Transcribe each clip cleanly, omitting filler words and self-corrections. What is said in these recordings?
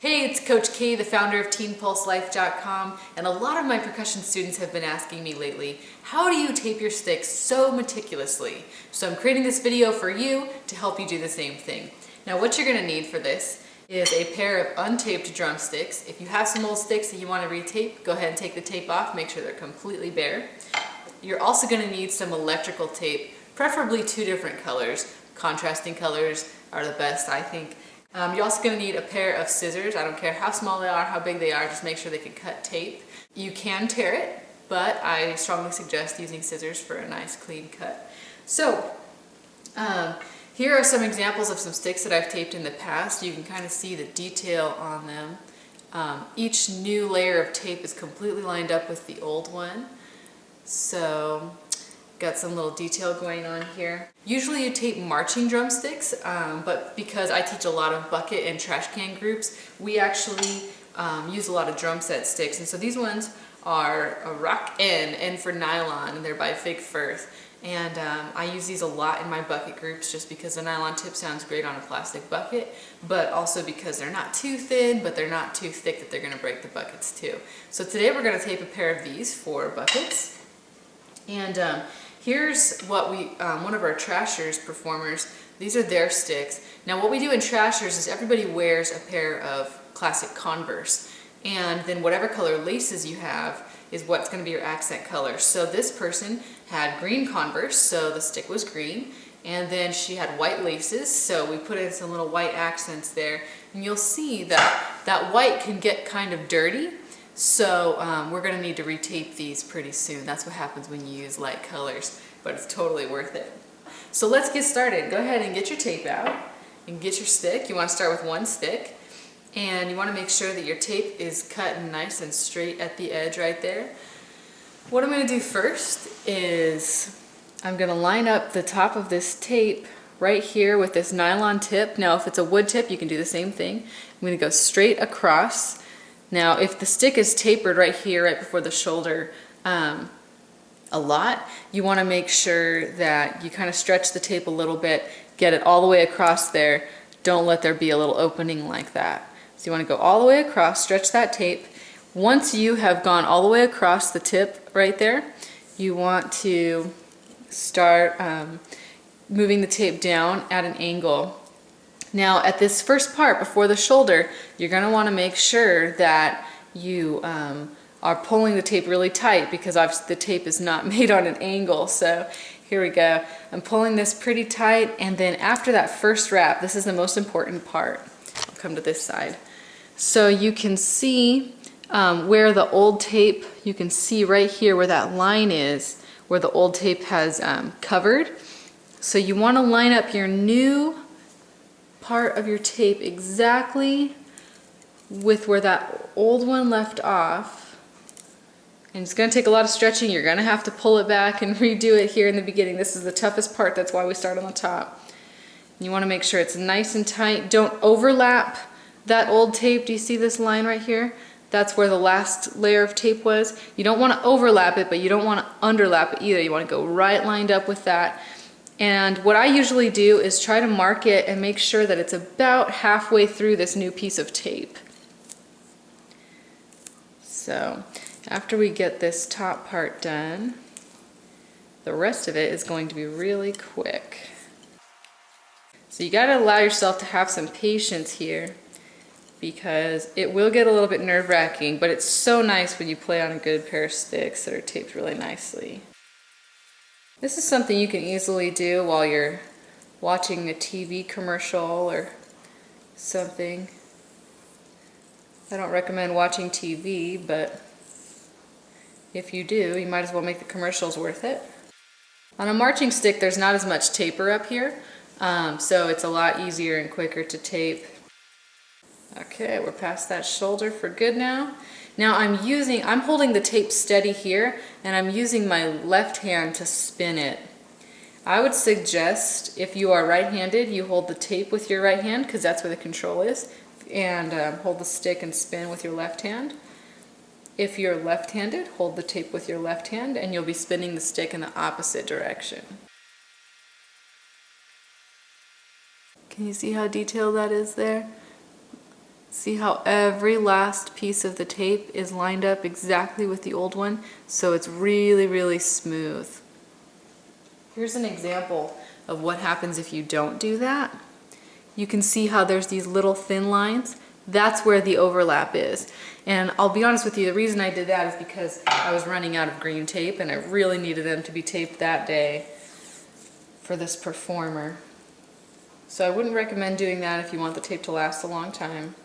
Hey, it's Coach K, the founder of TeenPulseLife.com, and a lot of my percussion students have been asking me lately, how do you tape your sticks so meticulously? So I'm creating this video for you to help you do the same thing. Now what you're going to need for this is a pair of untaped drumsticks. If you have some old sticks that you want to retape, go ahead and take the tape off, make sure they're completely bare. You're also going to need some electrical tape, preferably two different colors. Contrasting colors are the best, I think. You're also going to need a pair of scissors. I don't care how small they are, how big they are, just make sure they can cut tape. You can tear it, but I strongly suggest using scissors for a nice clean cut. So, here are some examples of some sticks that I've taped in the past. You can kind of see the detail on them. Each new layer of tape is completely lined up with the old one. So, got some little detail going on here. Usually you tape marching drumsticks, but because I teach a lot of bucket and trash can groups, we actually use a lot of drum set sticks. And so these ones are a rock N for nylon, and they're by Fig Firth. And I use these a lot in my bucket groups just because the nylon tip sounds great on a plastic bucket, but also because they're not too thin, but they're not too thick that they're gonna break the buckets too. So today we're gonna tape a pair of these for buckets. And here's what one of our Trashers performers, these are their sticks. Now what we do in Trashers is everybody wears a pair of classic Converse, and then whatever color laces you have is what's going to be your accent color. So this person had green Converse, so the stick was green, and then she had white laces, so we put in some little white accents there, and you'll see that that white can get kind of dirty. So we're going to need to retape these pretty soon. That's what happens when you use light colors, but it's totally worth it. So let's get started. Go ahead and get your tape out and get your stick. You want to start with one stick, and you want to make sure that your tape is cut nice and straight at the edge right there. What I'm going to do first is I'm going to line up the top of this tape right here with this nylon tip. Now if it's a wood tip, you can do the same thing. I'm going to go straight across. Now if the stick is tapered right here, right before the shoulder, a lot, you want to make sure that you kind of stretch the tape a little bit, get it all the way across there. Don't let there be a little opening like that. So you want to go all the way across, stretch that tape. Once you have gone all the way across the tip right there, you want to start moving the tape down at an angle. Now at this first part before the shoulder, you're going to want to make sure that you are pulling the tape really tight, because obviously the tape is not made on an angle. So here we go. I'm pulling this pretty tight, and then after that first wrap, this is the most important part. I'll come to this side. So you can see where the old tape, you can see right here where that line is, where the old tape has covered. So you want to line up your new part of your tape exactly with where that old one left off. And it's going to take a lot of stretching. You're going to have to pull it back and redo it here in the beginning. This is the toughest part. That's why we start on the top. And you want to make sure it's nice and tight. Don't overlap that old tape. Do you see this line right here? That's where the last layer of tape was. You don't want to overlap it, but you don't want to underlap it either. You want to go right lined up with that. And what I usually do is try to mark it and make sure that it's about halfway through this new piece of tape. So after we get this top part done, the rest of it is going to be really quick. So you got to allow yourself to have some patience here, because it will get a little bit nerve-wracking, but it's so nice when you play on a good pair of sticks that are taped really nicely. This is something you can easily do while you're watching a TV commercial or something. I don't recommend watching TV, but if you do, you might as well make the commercials worth it. On a marching stick, there's not as much taper up here, so it's a lot easier and quicker to tape. Okay, we're past that shoulder for good now. Now I'm holding the tape steady here, and I'm using my left hand to spin it. I would suggest, if you are right-handed, you hold the tape with your right hand, because that's where the control is, and hold the stick and spin with your left hand. If you're left-handed, hold the tape with your left hand, and you'll be spinning the stick in the opposite direction. Can you see how detailed that is there? See how every last piece of the tape is lined up exactly with the old one, so it's really, really smooth. Here's an example of what happens if you don't do that. You can see how there's these little thin lines. That's where the overlap is. And I'll be honest with you, the reason I did that is because I was running out of green tape and I really needed them to be taped that day for this performer. So I wouldn't recommend doing that if you want the tape to last a long time.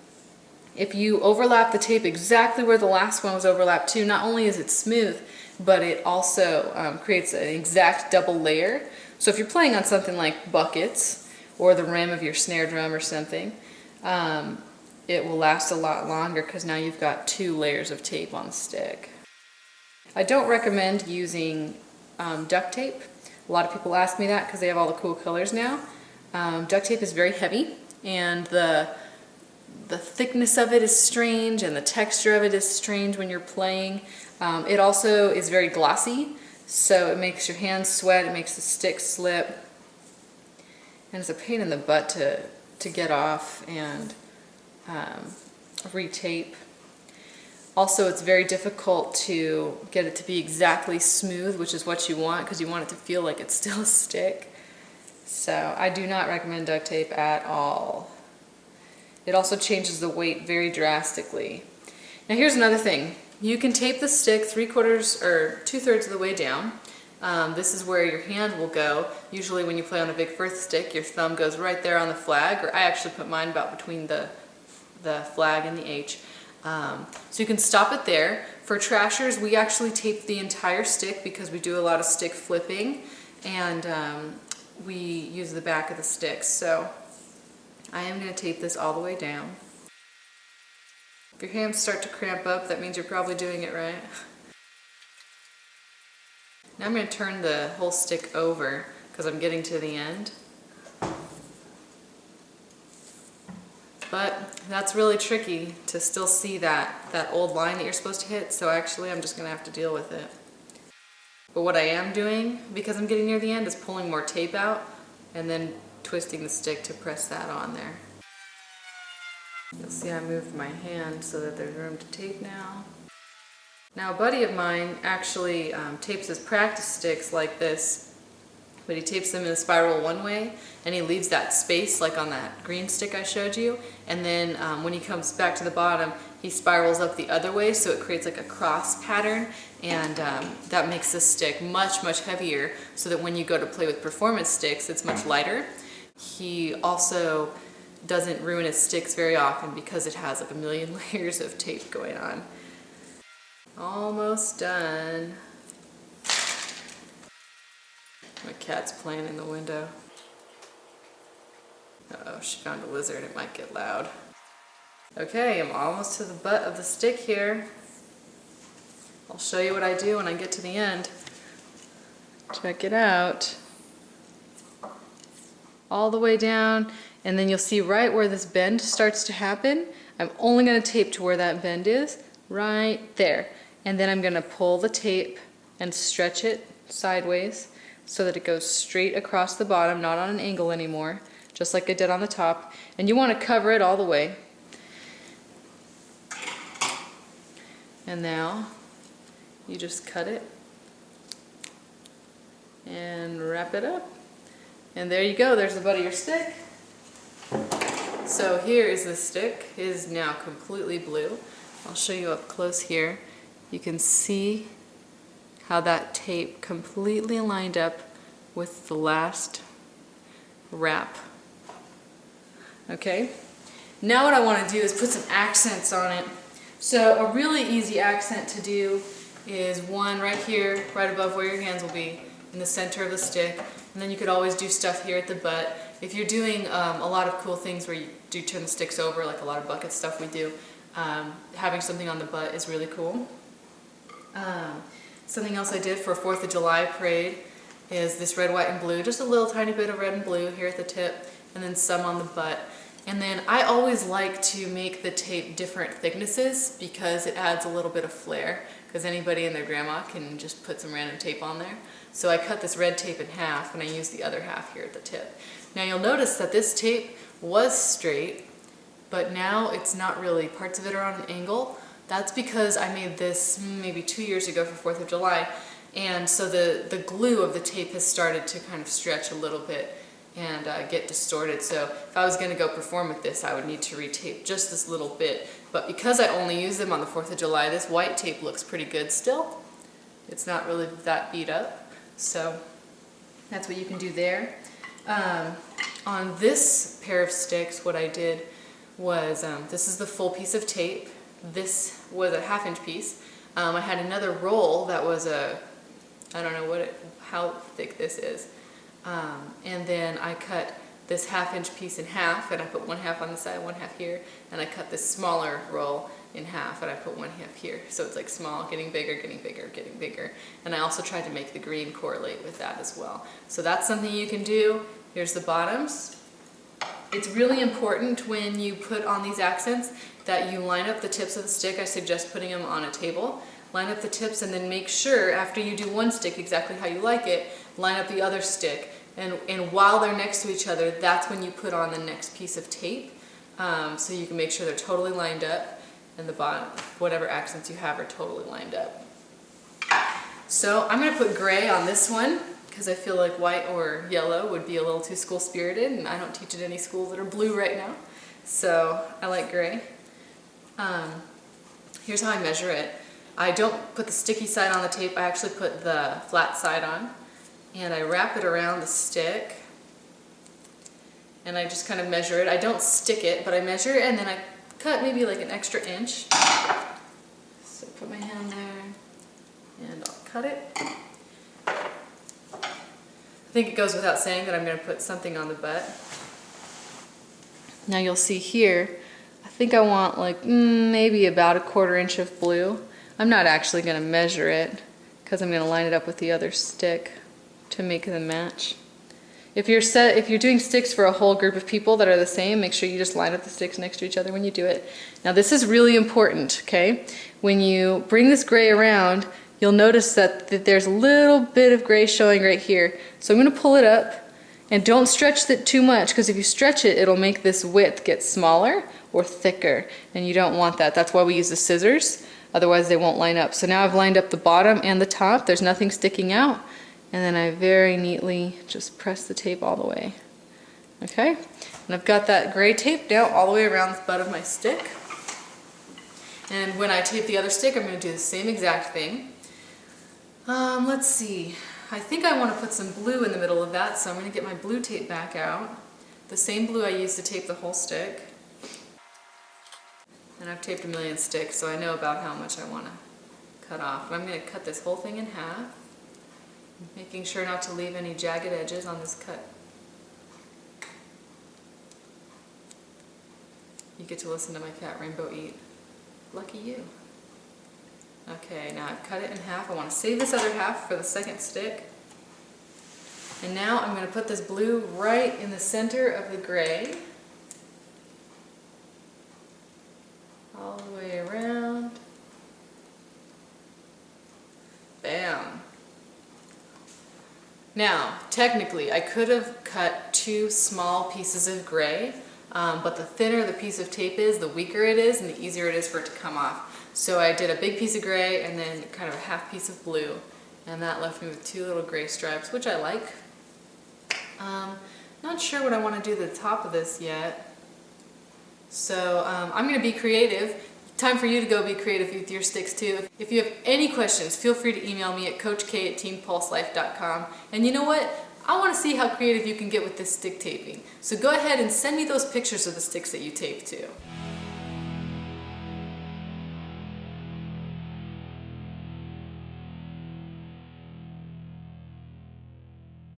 If you overlap the tape exactly where the last one was overlapped to, not only is it smooth, but it also creates an exact double layer. So if you're playing on something like buckets or the rim of your snare drum or something, it will last a lot longer because now you've got 2 layers of tape on the stick. I don't recommend using duct tape. A lot of people ask me that because they have all the cool colors now. Duct tape is very heavy, and the thickness of it is strange and the texture of it is strange when you're playing. It also is very glossy, so it makes your hands sweat, it makes the stick slip, and it's a pain in the butt to get off and retape. Also, it's very difficult to get it to be exactly smooth, which is what you want because you want it to feel like it's still a stick. So I do not recommend duct tape at all. It also changes the weight very drastically. Now here's another thing. You can tape the stick 3/4 or 2/3 of the way down. This is where your hand will go. Usually when you play on a big Firth stick, your thumb goes right there on the flag, or I actually put mine about between the flag and the H. So you can stop it there. For trashers, we actually tape the entire stick because we do a lot of stick flipping, and we use the back of the sticks. So I am going to tape this all the way down. If your hands start to cramp up, that means you're probably doing it right. Now I'm going to turn the whole stick over because I'm getting to the end. But that's really tricky to still see that old line that you're supposed to hit, so actually I'm just going to have to deal with it. But what I am doing, because I'm getting near the end, is pulling more tape out and then twisting the stick to press that on there. You'll see I moved my hand so that there's room to tape now. Now a buddy of mine actually tapes his practice sticks like this, but he tapes them in a spiral one way and he leaves that space like on that green stick I showed you, and then when he comes back to the bottom he spirals up the other way so it creates like a cross pattern, and that makes the stick much heavier so that when you go to play with performance sticks it's much lighter. He also doesn't ruin his sticks very often because it has like a million layers of tape going on. Almost done. My cat's playing in the window. Uh-oh, she found a lizard. It might get loud. Okay, I'm almost to the butt of the stick here. I'll show you what I do when I get to the end. Check it out. All the way down, and then you'll see right where this bend starts to happen. I'm only going to tape to where that bend is, right there. And then I'm going to pull the tape and stretch it sideways so that it goes straight across the bottom, not on an angle anymore, just like I did on the top. And you want to cover it all the way. And now you just cut it and wrap it up. And there you go, there's the butt of your stick. So here is the stick. It is now completely blue. I'll show you up close here. You can see how that tape completely lined up with the last wrap. Okay, now what I want to do is put some accents on it. So a really easy accent to do is one right here, right above where your hands will be, in the center of the stick. And then you could always do stuff here at the butt. If you're doing a lot of cool things where you do turn the sticks over, like a lot of bucket stuff we do, having something on the butt is really cool. Something else I did for a 4th of July parade is this red, white, and blue. Just a little tiny bit of red and blue here at the tip, and then some on the butt. And then I always like to make the tape different thicknesses because it adds a little bit of flair, because anybody and their grandma can just put some random tape on there. So I cut this red tape in half and I used the other half here at the tip. Now you'll notice that this tape was straight but now it's not really. Parts of it are on an angle. That's because I made this maybe 2 years ago for 4th of July, and so the glue of the tape has started to kind of stretch a little bit and get distorted. So if I was going to go perform with this, I would need to retape just this little bit. But because I only use them on the 4th of July, this white tape looks pretty good still. It's not really that beat up. So that's what you can do there. On this pair of sticks, what I did was, this is the full piece of tape. This was a 1/2 inch piece. I had another roll that was I don't know how thick this is. And then I cut this 1/2 inch piece in half, and I put 1/2 on the side, 1/2 here, and I cut this smaller roll in half, and I put 1/2 here. So it's like small, getting bigger, getting bigger, getting bigger. And I also tried to make the green correlate with that as well. So that's something you can do. Here's the bottoms. It's really important when you put on these accents that you line up the tips of the stick. I suggest putting them on a table. Line up the tips, and then make sure after you do one stick exactly how you like it, line up the other stick. And while they're next to each other, that's when you put on the next piece of tape. So you can make sure they're totally lined up, and the bottom, whatever accents you have are totally lined up. So I'm going to put gray on this one because I feel like white or yellow would be a little too school spirited, and I don't teach at any schools that are blue right now. So I like gray. Here's how I measure it. I don't put the sticky side on the tape, I actually put the flat side on. And I wrap it around the stick, and I just kind of measure it. I don't stick it, but I measure it, and then I cut maybe like an extra inch. So put my hand there, and I'll cut it. I think it goes without saying that I'm going to put something on the butt. Now you'll see here, I think I want like maybe about 1/4 inch of blue. I'm not actually going to measure it because I'm going to line it up with the other stick to make them match. If you're doing sticks for a whole group of people that are the same, make sure you just line up the sticks next to each other when you do it. Now this is really important, okay? When you bring this gray around, you'll notice that there's a little bit of gray showing right here. So I'm going to pull it up, and don't stretch it too much, because if you stretch it, it'll make this width get smaller or thicker, and you don't want that. That's why we use the scissors, otherwise they won't line up. So now I've lined up the bottom and the top, there's nothing sticking out. And then I very neatly just press the tape all the way. Okay? And I've got that gray tape now all the way around the butt of my stick. And when I tape the other stick, I'm going to do the same exact thing. Let's see. I think I want to put some blue in the middle of that, so I'm going to get my blue tape back out. The same blue I used to tape the whole stick. And I've taped 1,000,000 sticks, so I know about how much I want to cut off. But I'm going to cut this whole thing in half, making sure not to leave any jagged edges on this cut. You get to listen to my cat Rainbow eat. Lucky you. Okay, now I've cut it in half. I want to save this other half for the second stick. And now I'm going to put this blue right in the center of the gray. All the way around. Bam. Now, technically, I could have cut 2 small pieces of gray, but the thinner the piece of tape is, the weaker it is, and the easier it is for it to come off. So I did a big piece of gray and then kind of a half piece of blue, and that left me with 2 little gray stripes, which I like. Not sure what I want to do to the top of this yet. So I'm going to be creative. Time for you to go be creative with your sticks too. If you have any questions, feel free to email me at coachk@teenpulselife.com. And you know what? I want to see how creative you can get with this stick taping. So go ahead and send me those pictures of the sticks that you tape too.